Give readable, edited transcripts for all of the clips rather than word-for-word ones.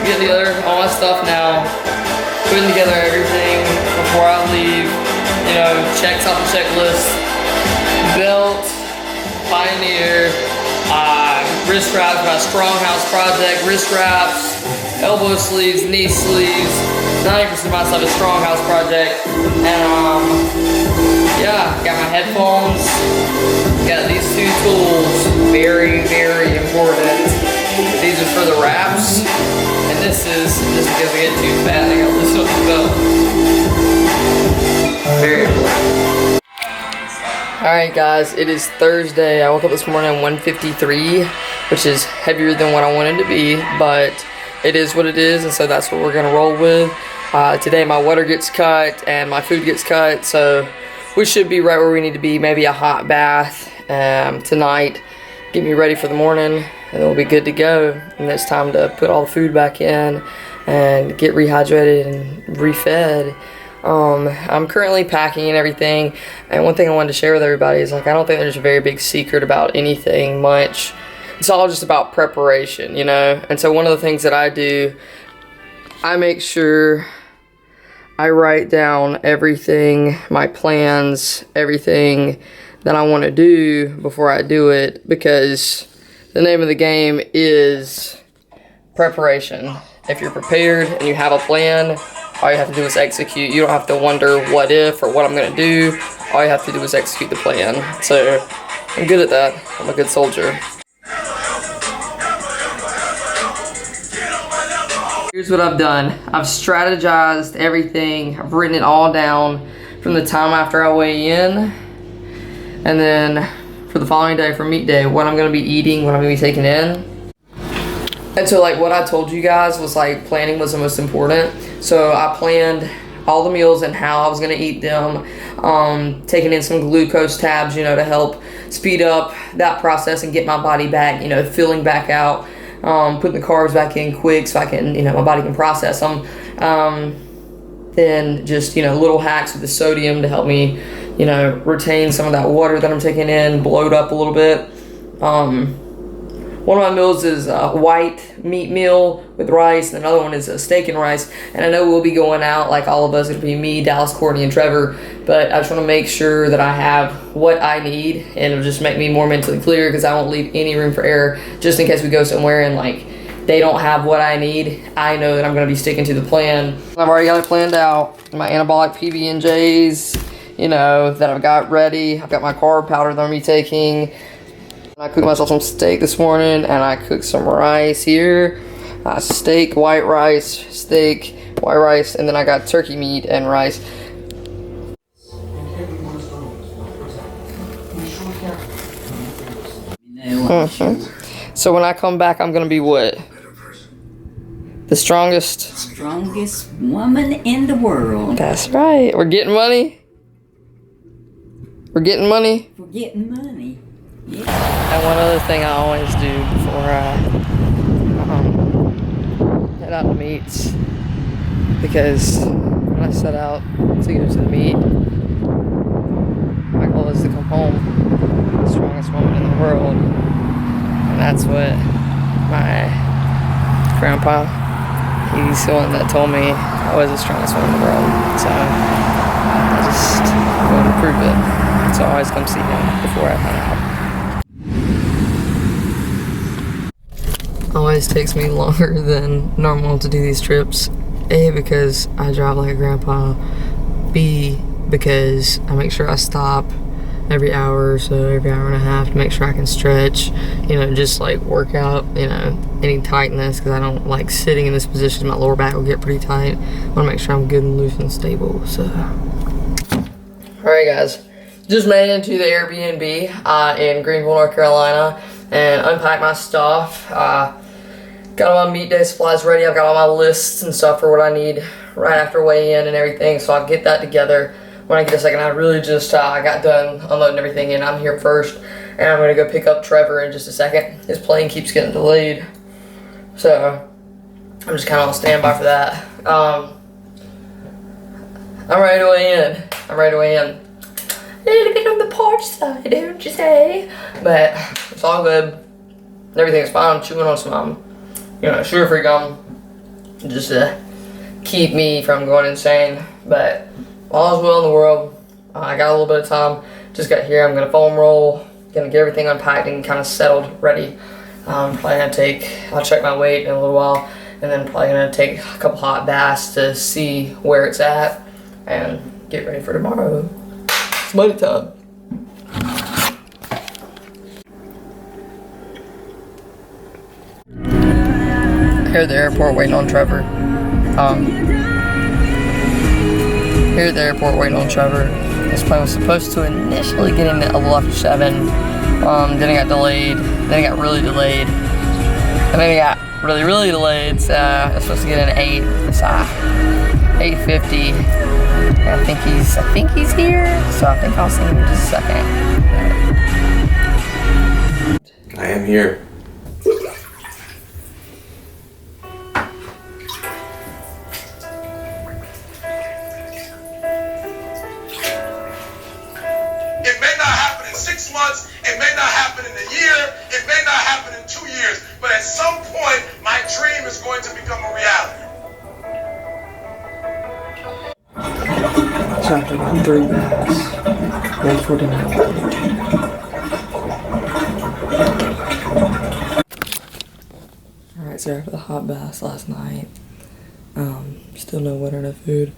get together all my stuff now, putting together everything before I leave. You know, checks off the checklist. Belt, Pioneer, wrist wraps, my Strong House project, wrist wraps, elbow sleeves, knee sleeves. 90% of my stuff is Strong House project. And yeah, got my headphones. Got these two tools, very, very important. These are for the wraps, and this is just because I get too fat. I got this up the belt. Very important. Alright guys, it is Thursday. I woke up this morning at 1:53, which is heavier than what I wanted to be, but it is what it is, and so that's what we're gonna roll with. Today my water gets cut and my food gets cut, so we should be right where we need to be. Maybe a hot bath tonight, get me ready for the morning, and then we'll be good to go. And it's time to put all the food back in and get rehydrated and refed. I'm currently packing and everything, and one thing I wanted to share with everybody is, like, I don't think there's a very big secret about anything much. It's all just about preparation, you know? And so one of the things that I do, I make sure I write down everything, my plans, everything that I want to do before I do it, because the name of the game is preparation. If you're prepared and you have a plan, all you have to do is execute. You don't have to wonder what if or what I'm going to do. All you have to do is execute the plan. So I'm good at that. I'm a good soldier. Here's what I've done. I've strategized everything. I've written it all down from the time after I weigh in, and then for the following day, for meet day, what I'm going to be eating, what I'm going to be taking in. And so, like, what I told you guys was, like, planning was the most important. So I planned all the meals and how I was going to eat them, taking in some glucose tabs, you know, to help speed up that process and get my body back, you know, filling back out, putting the carbs back in quick so I can, you know, my body can process them. Then just, you know, little hacks with the sodium to help me, you know, retain some of that water that I'm taking in, bloat up a little bit. One of my meals is a white meat meal with rice, and another one is a steak and rice. And I know we'll be going out, like all of us. It'll be me, Dallas, Courtney, and Trevor. But I just want to make sure that I have what I need, and it'll just make me more mentally clear, because I won't leave any room for error, just in case we go somewhere and, like, they don't have what I need. I know that I'm going to be sticking to the plan. I've already got it planned out. My anabolic PB&Js, you know, that I've got ready. I've got my carb powder that I'm going to be taking. I cooked myself some steak this morning, and I cooked some rice here. Steak, white rice, steak, white rice, and then I got turkey meat and rice. So when I come back, I'm gonna be what? The strongest? Strongest woman in the world. That's right. We're getting money. We're getting money. We're getting money. Yeah. And one other thing I always do before I head out to meets, because when I set out to go to the meet, my goal is to come home the strongest woman in the world. And that's what my grandpa, he's the one that told me I was the strongest woman in the world. So I just want to prove it. So I always come see him before I head out. Always takes me longer than normal to do these trips. A, because I drive like a grandpa. B, because I make sure I stop every hour or so, every hour and a half, to make sure I can stretch, you know, just like work out, you know, any tightness, because I don't like sitting in this position. My lower back will get pretty tight. I want to make sure I'm good and loose and stable. So, alright guys, just made it into the Airbnb in Greenville, North Carolina, and unpacked my stuff. Got all my meet day supplies ready. I've got all my lists and stuff for what I need right after weigh-in and everything, so I'll get that together when I get a second. I really just I got done unloading everything, and I'm here first, and I'm going to go pick up Trevor in just a second. His plane keeps getting delayed, so I'm just kind of on standby for that. I'm ready to weigh in. A little bit on the porch side, don't you say? But it's all good. Everything's fine. I'm chewing on some, you know, sugar-free gum. just to keep me from going insane. But all is well in the world. I got a little bit of time. Just got here. I'm gonna foam roll. Gonna get everything unpacked and kind of settled, ready. Probably gonna I'll check my weight in a little while, and then probably gonna take a couple hot baths to see where it's at and get ready for tomorrow. It's money time. Here at the airport waiting on Trevor. Here at the airport waiting on Trevor. This plane was supposed to initially get in at a little after 7. Then it got delayed. Then it got really delayed. And then it got really, really delayed. So I was supposed to get in at 8. It's 8:50. I think he's here. So I think I'll see him in just a second. I am here. It may not happen in 6 months, it may not happen in a year, it may not happen in 2 years, but at some point, my dream is going to become a reality. Traffic on 3 bags. 149. Alright, so after the hot baths last night, still no water, no food.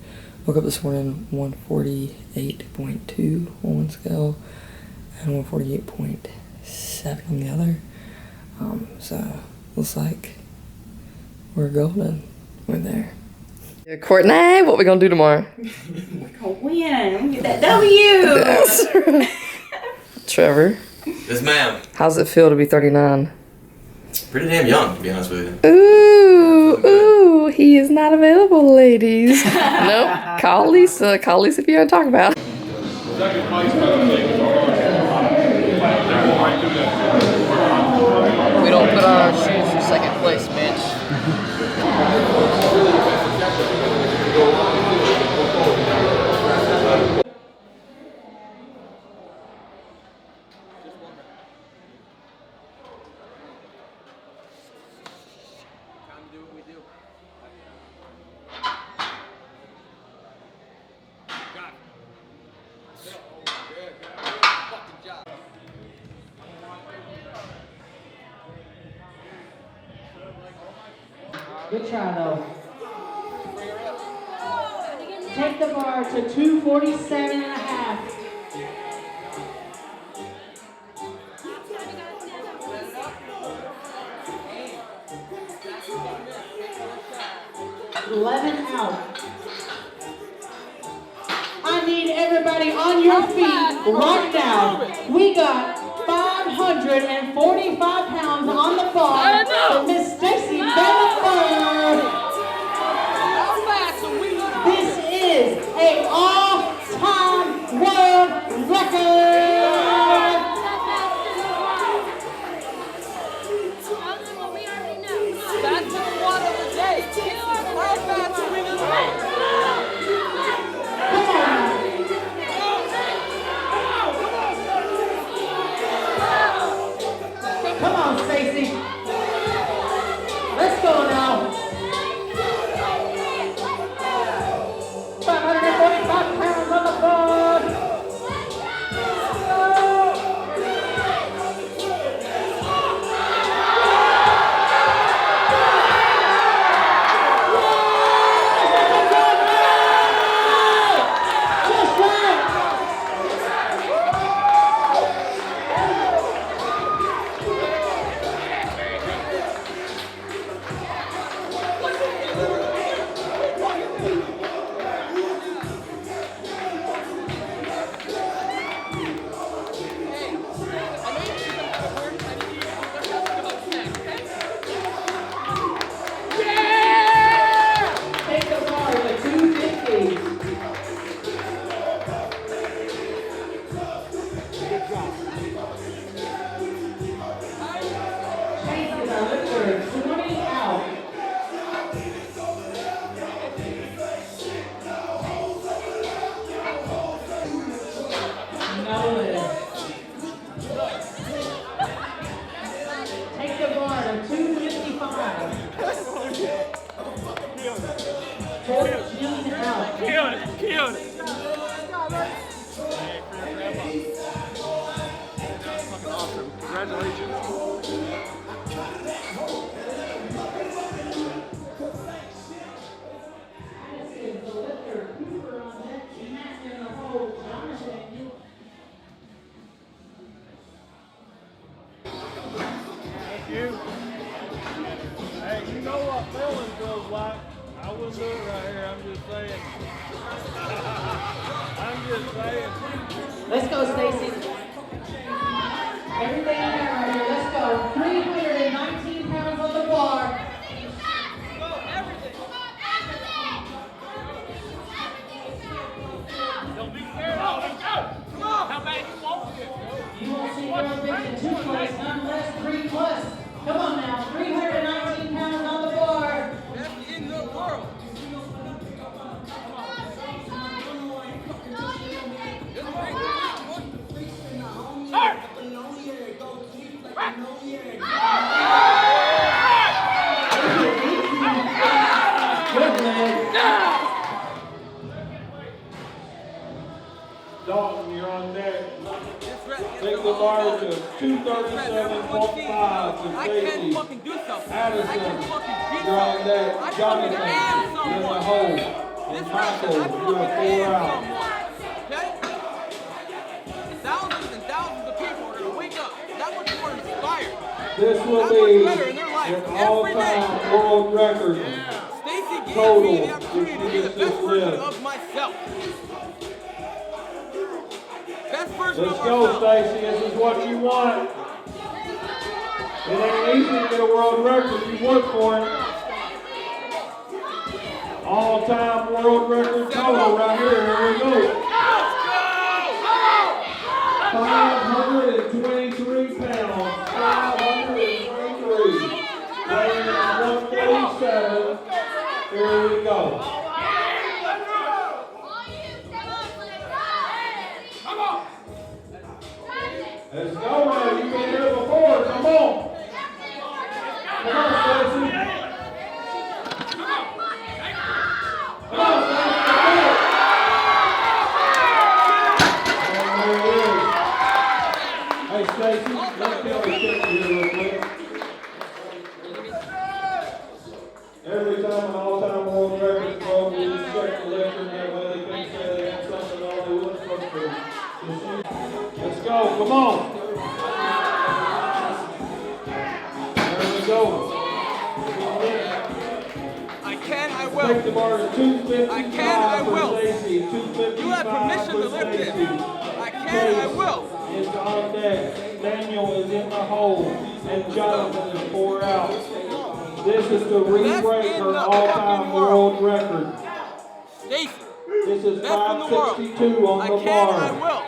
Woke up this morning 148.2 on one scale and 148.7 on the other. So looks like we're golden. We're there. Yeah, Courtney, what we gonna do tomorrow? We're gonna win. We get that W. That's right. Trevor, Yes, ma'am. how's it feel to be 39? Pretty damn young, to be honest with you. Ooh, he is not available, ladies. Nope. Call Lisa. Call Lisa if you want to talk about it. We don't put on our shoes for second place, Mitch. Good try though. Take the bar to 247 and a half. Out. I need everybody on your feet right now. We got 545 pounds on the bar for Miss Stacy Burr. This is an all-time world record. Come on, Stacy. Let's go now. 545 pounds on the board. Take the bar to 255. You. Hey, you know what feeling feels like. I wouldn't do it right here. I'm just saying. I'm just saying. Let's go, Stacy. Everything in there right here. Let's go. 319 pounds on the bar. Don't be scared. Let's go. Come on. How bad you want it? You won't see girls benching 2 plus, none less, 3 plus. Come on now, 319 pounds on the bar. Best in the world. Good man. Dalton, you're on deck. Take the bar to 237.5 to Stacy. Addison, you're on deck. Jonathan, you're in the hole. And Michael, you're 4 out. Okay? Thousands and thousands of people are going to wake up that much more inspired. This will be an all-time world record. Stacy gave Total, me the opportunity to be the best version of myself. Best version Let's of go, myself. Stacy. This is what you want. It ain't easy to get a world record. You work for it. All-time world record total right here. Here we go. 523 pounds. 523. Weighing at 147. Here we go. Let's go now. You've been here before. Come on. Come on, Stacy. Come on, Stacy. There it is. Hey, Stacy, let's get a check here real quick. Every time an all-time world record is broken, we just check the record. That way they can say they had something on they weren't supposed to. Let's go. Come on. There we go. I can, I will. Take the bar to 255 I can, I will. for Stacy. 255 You have permission for to lift it. Stacy. I can, I will. Is on deck. Daniel is in the hole. And Jonathan is 4 out. This is to re-break her all-time world record. Stacy, This is best in the world. 562 on I the can, I bar. will.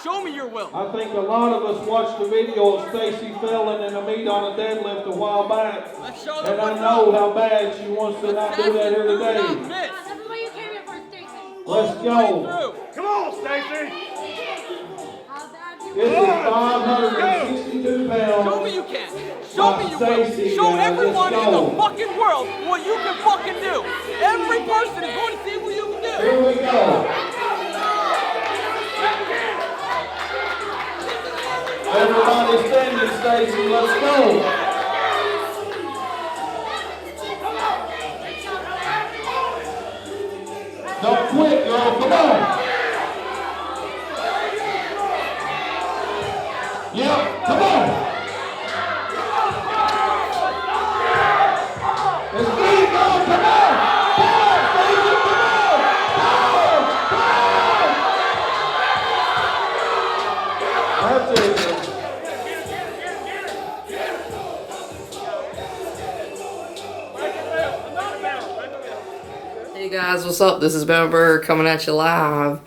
Show me your will. I think a lot of us watched the video of Stacy failing in a meet on a deadlift a while back. Let's show them And I what's know up. how bad she wants to not do that here today. Not miss. This is what you came here for, Stacy. Let's go. Through. Come on, Stacy. How bad you This is 562 pounds. Show me you can. Show me you will. Show everyone in the fucking world what you can fucking do. Every person is going to see what you can do. Here we go. Everybody standing, Stacy. Let's go. Don't quit, girl. Come on. Yep, come on. Let's get it, girl. Come on. Come on, Stacy. Come on. That's it. Hey guys, what's up? This is Gilbert coming at you live.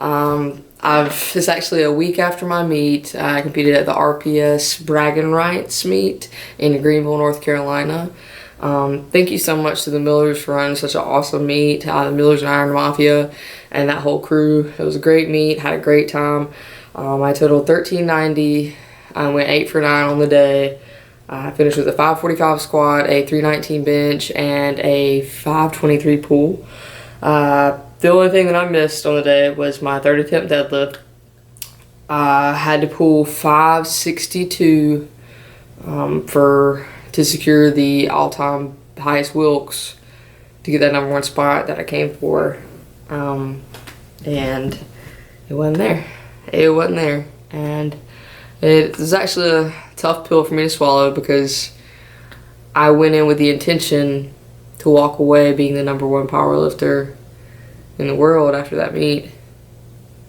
It's actually a week after my meet. I competed at the RPS Bragging Rights meet in Greenville, North Carolina. Thank you so much to the Millers for running such an awesome meet. The Millers and Iron Mafia and that whole crew. It was a great meet, had a great time. I totaled 1390. I went 8 for 9 on the day. I finished with a 545 squat, a 319 bench, and a 523 pull. The only thing that I missed on the day was my 30 attempt deadlift. I had to pull 562 to secure the all-time highest Wilks to get that number 1 spot that I came for. And it wasn't there. It wasn't there. And it was actually a tough pill for me to swallow because I went in with the intention to walk away being the number 1 powerlifter in the world after that meet.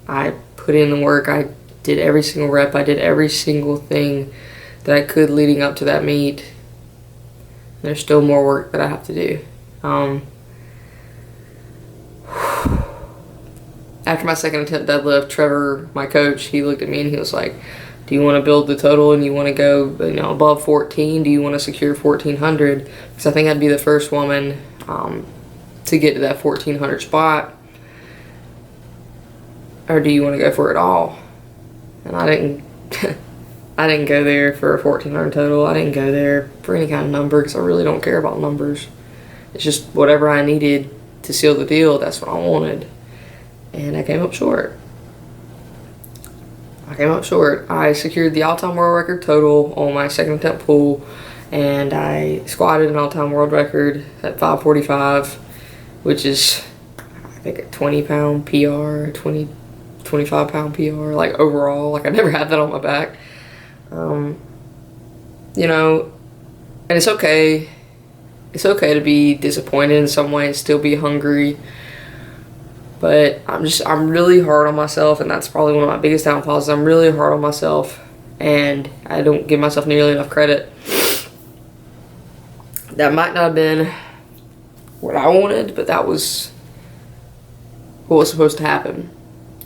I put in the work. I did every single rep. I did every single thing that I could leading up to that meet. There's still more work that I have to do. After my second attempt deadlift, Trevor, my coach, he looked at me and he was like, do you want to build the total and you want to go, above 14? Do you want to secure 1,400? Because I think I'd be the first woman to get to that 1,400 spot. Or do you want to go for it all? And I didn't I didn't go there for a 1,400 total. I didn't go there for any kind of number because I really don't care about numbers. It's just whatever I needed to seal the deal, that's what I wanted. And I came up short. I secured the all-time world record total on my second attempt pull, and I squatted an all-time world record at 545, which is, I think, a 20-pound PR, 25-pound PR, like overall. Like, I never had that on my back. And it's okay. It's okay to be disappointed in some way and still be hungry. But I'm really hard on myself, and that's probably one of my biggest downfalls. I'm really hard on myself, and I don't give myself nearly enough credit. That might not have been what I wanted, but that was what was supposed to happen.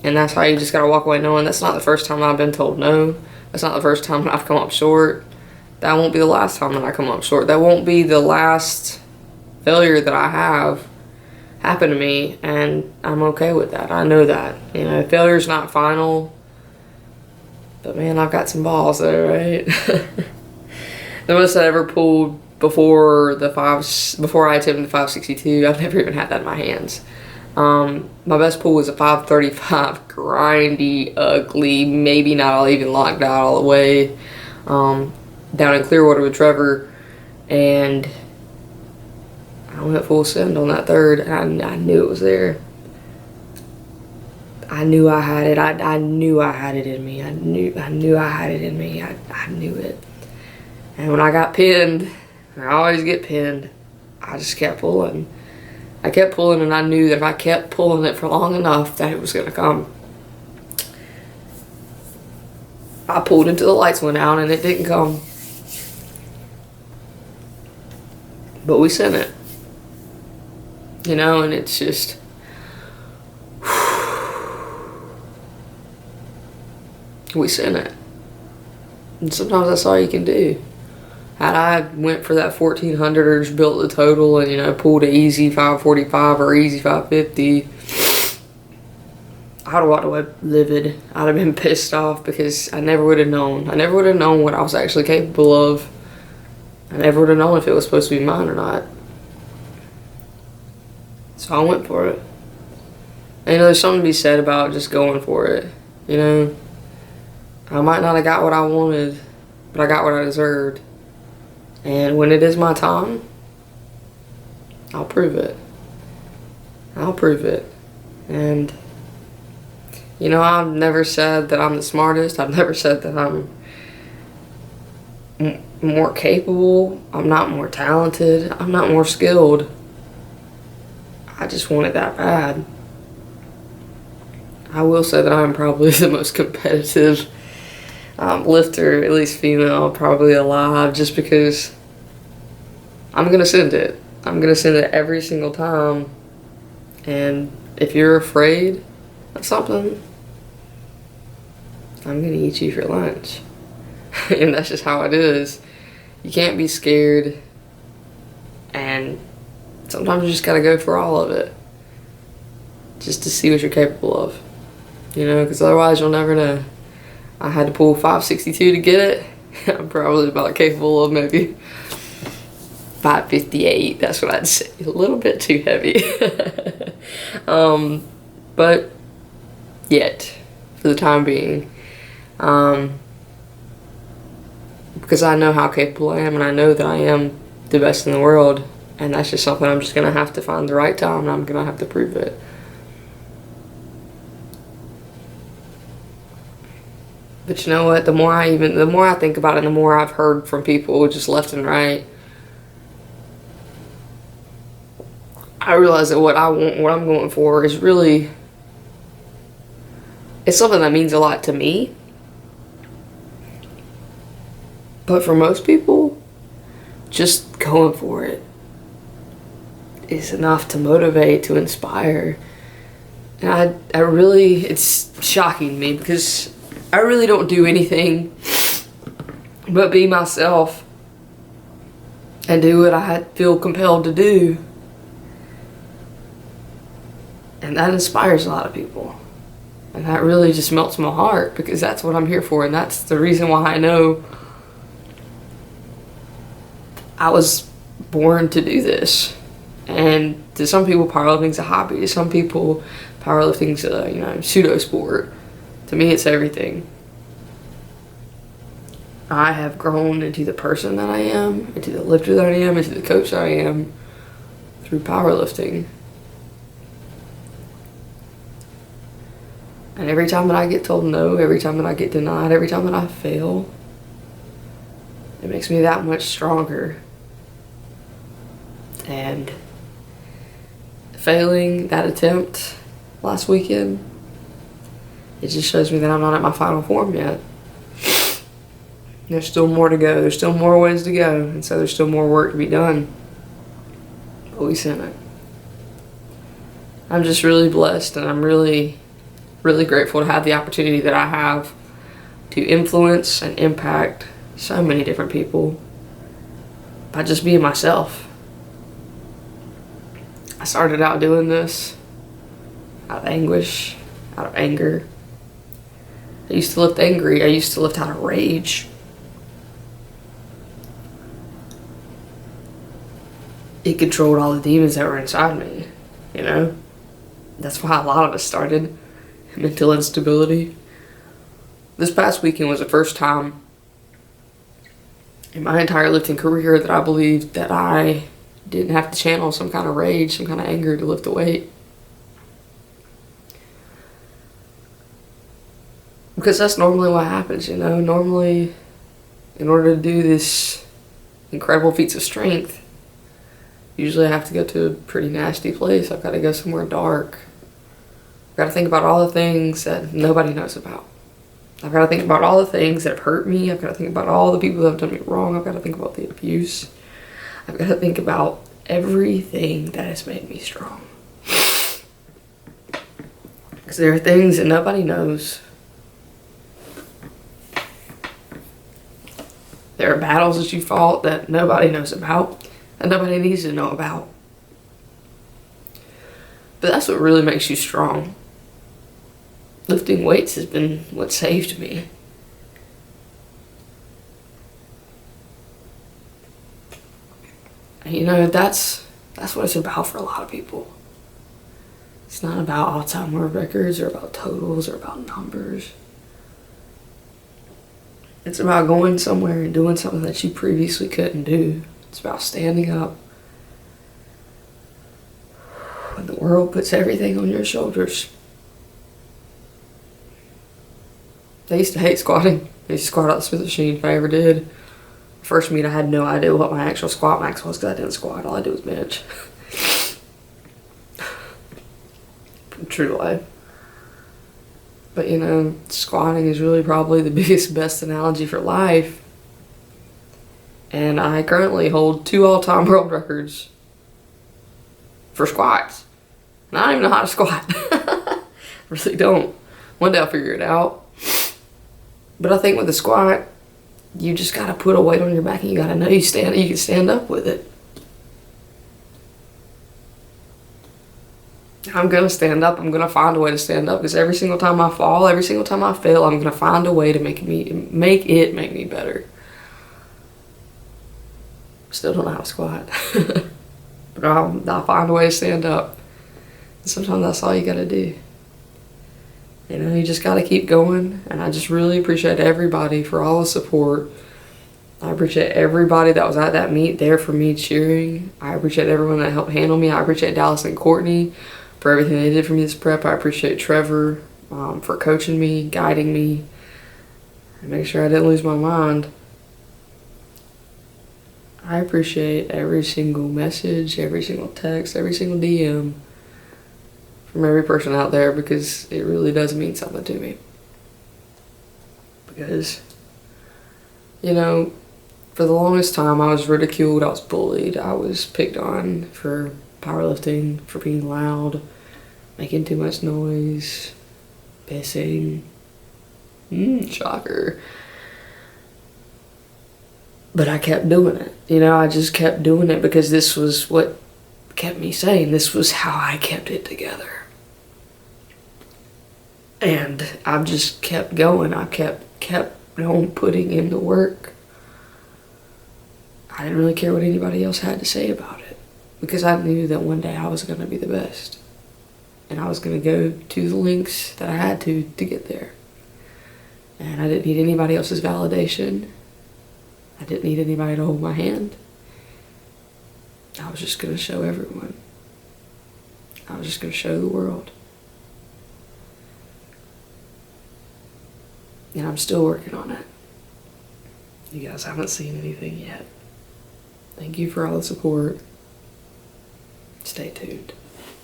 And that's how you just gotta walk away knowing that's not the first time I've been told no. That's not the first time I've come up short. That won't be the last time that I come up short. That won't be the last failure that I have happen to me, and I'm okay with that. I know that. Failure's not final. But man, I've got some balls there, right? The most I ever pulled before I attempted the 562, I've never even had that in my hands. My best pull was a 535, grindy, ugly, maybe not all even locked out all the way, down in Clearwater with Trevor, and I went full send on that third, and I knew it was there. I knew I had it. I knew I had it in me. I knew I had it in me. I knew it. And when I got pinned, I always get pinned, I just kept pulling. I kept pulling, and I knew that if I kept pulling it for long enough that it was going to come. I pulled until the lights went out, and it didn't come. But we sent it. And it's just, we sent it. And sometimes that's all you can do. Had I went for that 1,400 or just built the total and, pulled an easy 545 or easy 550, I'd have walked away livid. I'd have been pissed off because I never would have known. I never would have known what I was actually capable of. I never would have known if it was supposed to be mine or not. So I went for it. And there's something to be said about just going for it. I might not have got what I wanted, but I got what I deserved. And when it is my time, I'll prove it. I'll prove it. And, I've never said that I'm the smartest. I've never said that I'm more capable. I'm not more talented. I'm not more skilled. I just want it that bad. I will say that I'm probably the most competitive lifter, at least female, probably alive, just because I'm going to send it. I'm going to send it every single time. And if you're afraid of something, I'm going to eat you for lunch. And that's just how it is. You can't be scared, and sometimes you just gotta go for all of it, just to see what you're capable of, because otherwise you'll never know. I had to pull 562 to get it. I'm probably about capable of maybe 558, that's what I'd say. A little bit too heavy. But yet, for the time being, Because I know how capable I am, and I know that I am the best in the world, and that's just something I'm just going to have to find the right time, and I'm going to have to prove it. But you know what, the more I think about it, the more I've heard from people just left and right, I realize that what I want, what I'm going for is really, it's something that means a lot to me. But for most people, just going for it is enough to motivate, to inspire. And I really, it's shocking to me because I really don't do anything but be myself and do what I feel compelled to do. And that inspires a lot of people. And that really just melts my heart because that's what I'm here for. And that's the reason why I know I was born to do this. And to some people, powerlifting's a hobby. To some people, powerlifting's a pseudo sport. To me, it's everything. I have grown into the person that I am, into the lifter that I am, into the coach that I am through powerlifting. And every time that I get told no, every time that I get denied, every time that I fail, it makes me that much stronger. And failing that attempt last weekend, it just shows me that I'm not at my final form yet. There's still more to go. There's still more ways to go. And so there's still more work to be done. But we sent it. I'm just really blessed, and I'm really, really grateful to have the opportunity that I have to influence and impact so many different people by just being myself. I started out doing this out of anguish, out of anger. I used to lift angry. I used to lift out of rage. It controlled all the demons that were inside me, you know? That's why a lot of us started. Mental instability. This past weekend was the first time in my entire lifting career that I believed that I didn't have to channel some kind of rage, some kind of anger to lift a weight. Because that's normally what happens, you know? Normally, in order to do this incredible feats of strength, usually I have to go to a pretty nasty place. I've got to go somewhere dark. I've got to think about all the things that nobody knows about. I've got to think about all the things that have hurt me. I've got to think about all the people that have done me wrong. I've got to think about the abuse. I've got to think about everything that has made me strong. Because there are things that nobody knows. There are battles that you fought that nobody knows about, and nobody needs to know about. But that's what really makes you strong. Lifting weights has been what saved me. And you know, that's what it's about for a lot of people. It's not about all-time world records or about totals or about numbers. It's about going somewhere and doing something that you previously couldn't do. It's about standing up when the world puts everything on your shoulders. I used to hate squatting. I used to squat out the Smith machine if I ever did. First meet, I had no idea what my actual squat max was because I didn't squat. All I did was bench. True to life. But you know, squatting is really probably the best analogy for life. And I currently hold 2 all-time world records for squats. And I don't even know how to squat. I really don't. One day I'll figure it out. But I think with the squat, you just gotta put a weight on your back and you gotta know you can stand up with it. I'm gonna stand up. I'm gonna find a way to stand up because every single time I fall, every single time I fail, I'm gonna find a way to make it make me better. Still don't know how to squat. But I'll find a way to stand up. And sometimes that's all you gotta do. You know, you just got to keep going. And I just really appreciate everybody for all the support. I appreciate everybody that was at that meet there for me cheering. I appreciate everyone that helped handle me. I appreciate Dallas and Courtney for everything they did for me this prep. I appreciate Trevor for coaching me, guiding me, and making sure I didn't lose my mind. I appreciate every single message, every single text, every single DM from every person out there, because it really does mean something to me. Because, you know, for the longest time I was ridiculed, I was bullied, I was picked on for powerlifting, for being loud, making too much noise, pissing. Shocker. But I kept doing it. You know, I just kept doing it because this was what kept me sane. This was how I kept it together. And I've just kept going. I kept on putting in the work. I didn't really care what anybody else had to say about it, because I knew that one day I was going to be the best. And I was going to go to the lengths that I had to get there. And I didn't need anybody else's validation. I didn't need anybody to hold my hand. I was just going to show everyone. I was just going to show the world. And I'm still working on it. You guys haven't seen anything yet. Thank you for all the support. Stay tuned.